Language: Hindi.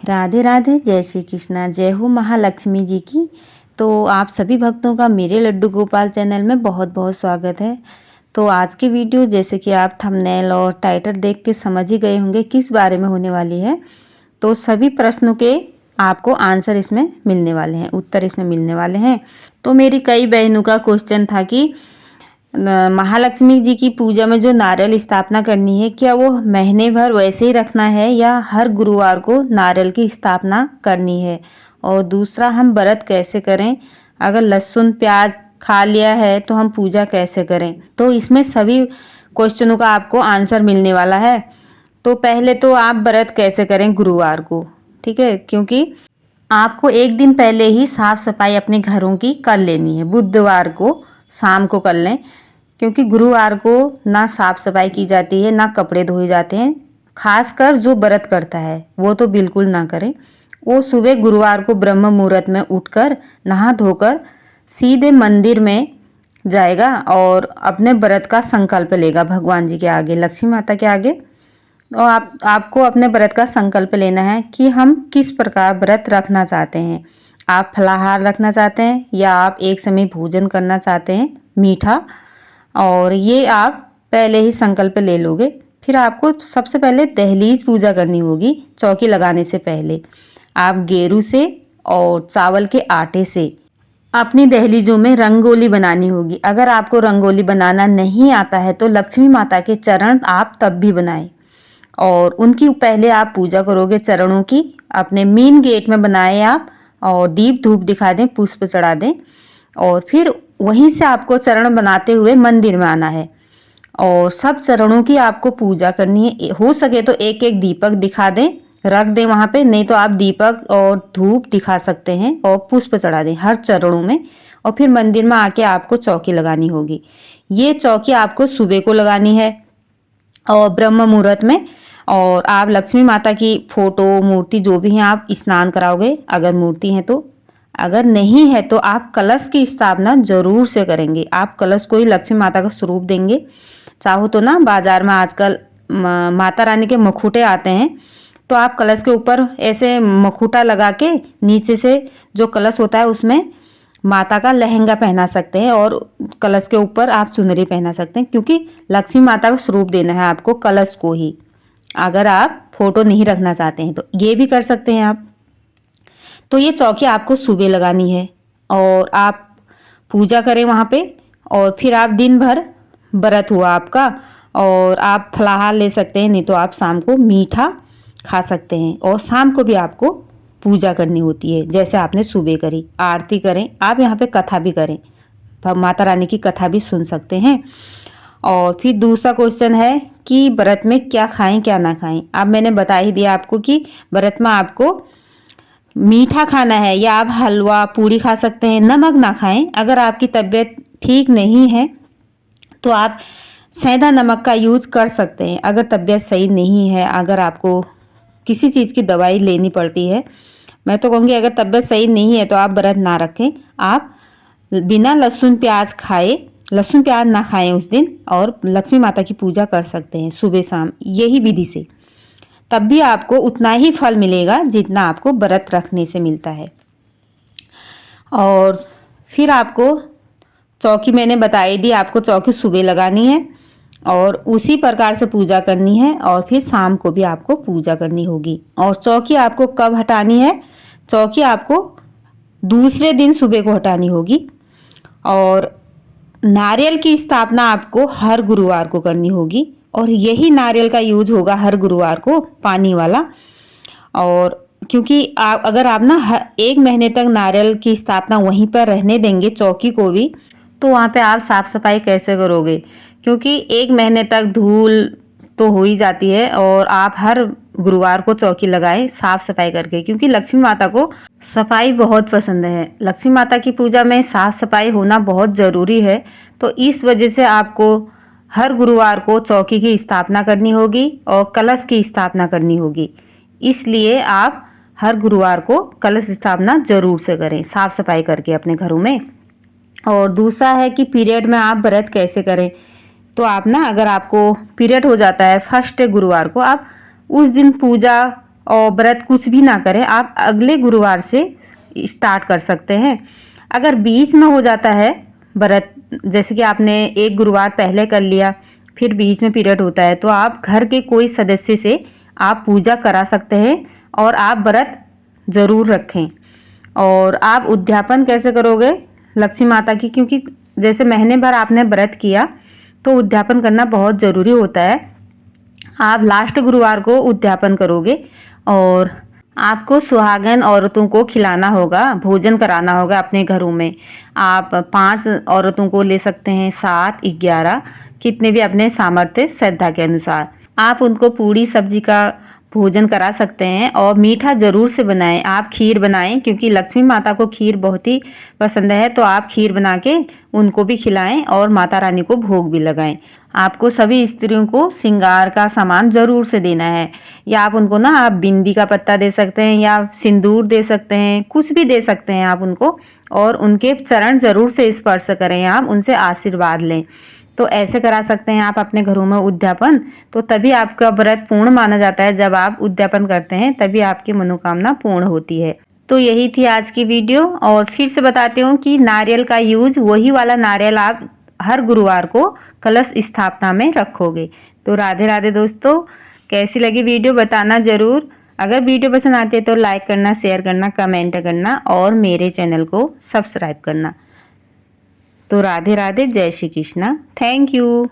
राधे राधे, जय श्री कृष्णा, जय हो महालक्ष्मी जी की। तो आप सभी भक्तों का मेरे लड्डू गोपाल चैनल में बहुत बहुत स्वागत है। तो आज की वीडियो जैसे कि आप थंबनेल और टाइटल देख के समझ ही गए होंगे किस बारे में होने वाली है। तो सभी प्रश्नों के आपको आंसर इसमें मिलने वाले हैं, उत्तर इसमें मिलने वाले हैं। तो मेरी कई बहनों का क्वेश्चन था कि महालक्ष्मी जी की पूजा में जो नारियल स्थापना करनी है, क्या वो महीने भर वैसे ही रखना है या हर गुरुवार को नारियल की स्थापना करनी है। और दूसरा, हम व्रत कैसे करें, अगर लहसुन प्याज खा लिया है तो हम पूजा कैसे करें। तो इसमें सभी क्वेश्चनों का आपको आंसर मिलने वाला है। तो पहले तो आप व्रत कैसे करें गुरुवार को, ठीक है, क्योंकि आपको एक दिन पहले ही साफ सफाई अपने घरों की कर लेनी है। बुधवार को शाम को कर लें, क्योंकि गुरुवार को ना साफ सफाई की जाती है, ना कपड़े धोए जाते हैं। खासकर जो व्रत करता है वो तो बिल्कुल ना करें। वो सुबह गुरुवार को ब्रह्म मुहूर्त में उठकर नहा धोकर सीधे मंदिर में जाएगा और अपने व्रत का संकल्प लेगा भगवान जी के आगे, लक्ष्मी माता के आगे। और आपको अपने व्रत का संकल्प लेना है कि हम किस प्रकार व्रत रखना चाहते हैं। आप फलाहार रखना चाहते हैं या आप एक समय भोजन करना चाहते हैं मीठा, और ये आप पहले ही संकल्प ले लोगे। फिर आपको सबसे पहले दहलीज पूजा करनी होगी। चौकी लगाने से पहले आप गेरू से और चावल के आटे से अपनी दहलीजों में रंगोली बनानी होगी। अगर आपको रंगोली बनाना नहीं आता है तो लक्ष्मी माता के चरण आप तब भी बनाएं और उनकी पहले आप पूजा करोगे चरणों की। अपने मेन गेट में बनाएं आप और दीप धूप दिखा दें, पुष्प चढ़ा दें, और फिर वहीं से आपको चरण बनाते हुए मंदिर में आना है और सब चरणों की आपको पूजा करनी है। हो सके तो एक एक दीपक दिखा दें, रख दें वहाँ पे, नहीं तो आप दीपक और धूप दिखा सकते हैं और पुष्प चढ़ा दें हर चरणों में। और फिर मंदिर में आके आपको चौकी लगानी होगी। ये चौकी आपको सुबह को लगानी है और ब्रह्म मुहूर्त में। और आप लक्ष्मी माता की फोटो मूर्ति जो भी हैं आप स्नान कराओगे, अगर मूर्ति है तो। अगर नहीं है तो आप कलश की स्थापना जरूर से करेंगे। आप कलश को ही लक्ष्मी माता का स्वरूप देंगे। चाहो तो ना बाजार में आजकल माता रानी के मखुटे आते हैं, तो आप कलश के ऊपर ऐसे मखुटा लगा के नीचे से जो कलश होता है उसमें माता का लहंगा पहना सकते हैं और कलश के ऊपर आप चुनरी पहना सकते हैं, क्योंकि लक्ष्मी माता का स्वरूप देना है आपको कलश को ही। अगर आप फोटो नहीं रखना चाहते हैं तो ये भी कर सकते हैं आप। तो ये चौकी आपको सुबह लगानी है और आप पूजा करें वहाँ पे। और फिर आप दिन भर व्रत हुआ आपका, और आप फलाहार ले सकते हैं, नहीं तो आप शाम को मीठा खा सकते हैं। और शाम को भी आपको पूजा करनी होती है, जैसे आपने सुबह करी। आरती करें आप, यहाँ पे कथा भी करें, माता रानी की कथा भी सुन सकते हैं। और फिर दूसरा क्वेश्चन है कि व्रत में क्या खाएं क्या ना खाएं। अब मैंने बता ही दिया आपको कि व्रत में आपको मीठा खाना है, या आप हलवा पूड़ी खा सकते हैं, नमक ना खाएं। अगर आपकी तबीयत ठीक नहीं है तो आप सेंधा नमक का यूज कर सकते हैं। अगर तबीयत सही नहीं है, अगर आपको किसी चीज़ की दवाई लेनी पड़ती है, मैं तो कहूँगी अगर तबीयत सही नहीं है तो आप व्रत ना रखें। आप बिना लहसुन प्याज खाए, लहसुन प्याज ना खाएं उस दिन, और लक्ष्मी माता की पूजा कर सकते हैं सुबह शाम यही विधि से। तब भी आपको उतना ही फल मिलेगा जितना आपको व्रत रखने से मिलता है। और फिर आपको चौकी मैंने बता ही दी, आपको चौकी सुबह लगानी है और उसी प्रकार से पूजा करनी है। और फिर शाम को भी आपको पूजा करनी होगी। और चौकी आपको कब हटानी है, चौकी आपको दूसरे दिन सुबह को हटानी होगी। और नारियल की स्थापना आपको हर गुरुवार को करनी होगी, और यही नारियल का यूज होगा हर गुरुवार को, पानी वाला। और क्योंकि अगर आप ना एक महीने तक नारियल की स्थापना वहीं पर रहने देंगे चौकी को भी, तो वहाँ पे आप साफ सफाई कैसे करोगे, क्योंकि एक महीने तक धूल तो हो ही जाती है। और आप हर गुरुवार को चौकी लगाएं साफ सफाई करके, क्योंकि लक्ष्मी माता को सफाई बहुत पसंद है। लक्ष्मी माता की पूजा में साफ सफाई होना बहुत ज़रूरी है। तो इस वजह से आपको हर गुरुवार को चौकी की स्थापना करनी होगी और कलश की स्थापना करनी होगी। इसलिए आप हर गुरुवार को कलश स्थापना जरूर से करें साफ सफाई करके अपने घरों में। और दूसरा है कि पीरियड में आप व्रत कैसे करें। तो आप ना, अगर आपको पीरियड हो जाता है फर्स्ट गुरुवार को, आप उस दिन पूजा और व्रत कुछ भी ना करें, आप अगले गुरुवार से स्टार्ट कर सकते हैं। अगर बीच में हो जाता है व्रत, जैसे कि आपने एक गुरुवार पहले कर लिया, फिर बीच में पीरियड होता है, तो आप घर के कोई सदस्य से आप पूजा करा सकते हैं और आप व्रत ज़रूर रखें। और आप उद्यापन कैसे करोगे लक्ष्मी माता की, क्योंकि जैसे महीने भर आपने व्रत किया तो उद्यापन करना बहुत ज़रूरी होता है। आप लास्ट गुरुवार को उद्यापन करोगे और आपको सुहागन औरतों को खिलाना होगा, भोजन कराना होगा अपने घरों में। आप 5 औरतों को ले सकते हैं, 7, 11, कितने भी अपने सामर्थ्य श्रद्धा के अनुसार आप उनको पूरी सब्जी का भोजन करा सकते हैं। और मीठा ज़रूर से बनाएं, आप खीर बनाएं, क्योंकि लक्ष्मी माता को खीर बहुत ही पसंद है। तो आप खीर बना के उनको भी खिलाएं और माता रानी को भोग भी लगाएं। आपको सभी स्त्रियों को श्रृंगार का सामान ज़रूर से देना है, या आप उनको ना आप बिंदी का पत्ता दे सकते हैं या सिंदूर दे सकते हैं, कुछ भी दे सकते हैं आप उनको। और उनके चरण ज़रूर से स्पर्श करें, आप उनसे आशीर्वाद लें। तो ऐसे करा सकते हैं आप अपने घरों में उद्यापन। तो तभी आपका व्रत पूर्ण माना जाता है। जब आप उद्यापन करते हैं तभी आपकी मनोकामना पूर्ण होती है। तो यही थी आज की वीडियो। और फिर से बताती हूँ कि नारियल का यूज, वही वाला नारियल आप हर गुरुवार को कलश स्थापना में रखोगे। तो राधे राधे दोस्तों, कैसी लगी वीडियो बताना ज़रूर। अगर वीडियो पसंद आती है तो लाइक करना, शेयर करना, कमेंट करना और मेरे चैनल को सब्सक्राइब करना। तो राधे राधे, जय श्री कृष्णा, थैंक यू।